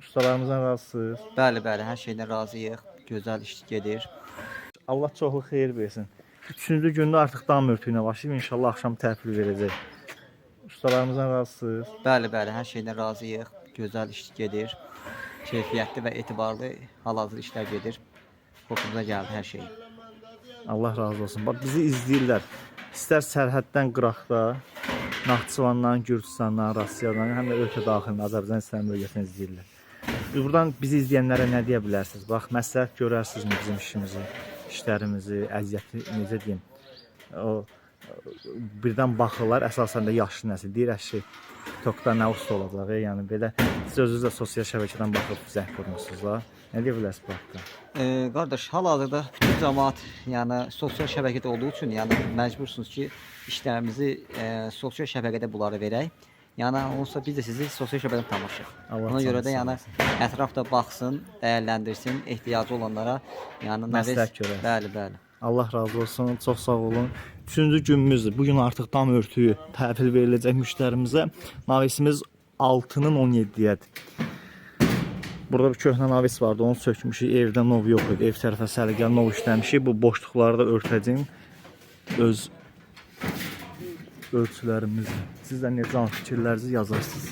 Ustalarımızdan razısınız. Bəli, bəli, hər şeydən razıyıq. Gözəl iş gedir. Allah çoxlu xeyir versin. 3-cü gündə artıq dam örtüyü ilə başlayıb. İnşallah axşam təhvil verəcək. Ustalarımızdan razısınız. Bəli, bəli, hər şeydən razıyıq. Gözəl iş gedir. Keyfiyyətli və etibarlı hal-hazır işlər gedir. Xoşumuza gəldi hər şey. Allah razı olsun. Bax bizi izləyirlər. İstər sərhəddən qıraqda, Naxçıvandan, Gürcüstandan, Rusiyadan, həm də ölkə daxilində Azərbaycan İslam bölgəsindən izləyirlər. Buradan bizi izləyənlərə nə deyə bilərsiniz? Bax, məsləhət görərsinizmi bizim işimizi, işlərimizi, əziyyəti, necə deyim? Birdən baxırlar, əsasən də yaşlı nəsil. Deyirək ki, TikTokda nə usta olacaq? Yəni belə siz özünüz də sosial şəbəkədən baxıb zəng vurmusunuz da. Nə deyə bilərsiniz bu haqda? Qardaş, hal-hazırda bütün cəmaət, yəni sosial şəbəkədə olduğu üçün, yəni məcbursunuz ki, işlərimizi sosial şəbəkədə bunları verək. Yəni onsuz biz də sizi sosial şəbəkədən tanışıq. Ona görə də yəni ətrafda baxsın, dəyərləndirsin, ehtiyacı olanlara, yəni məsləhət görər. Bəli, bəli. Allah razı olsun, çox sağ olun. 3-cü günümüzdür. Bugün artıq dam örtüyü təhvil veriləcək müştərimizə. Navisimiz 6-nın 17-yədir. Burada bir köhnə navis vardı, onu sökmüşük. Evdə nov yox idi. Ev tərəfə səliqəli nov işləmişik. Bu boşluqları da örtəcəyim. Öz ölçülərimizlə. Siz də necə fikirlərinizi yazarsınız.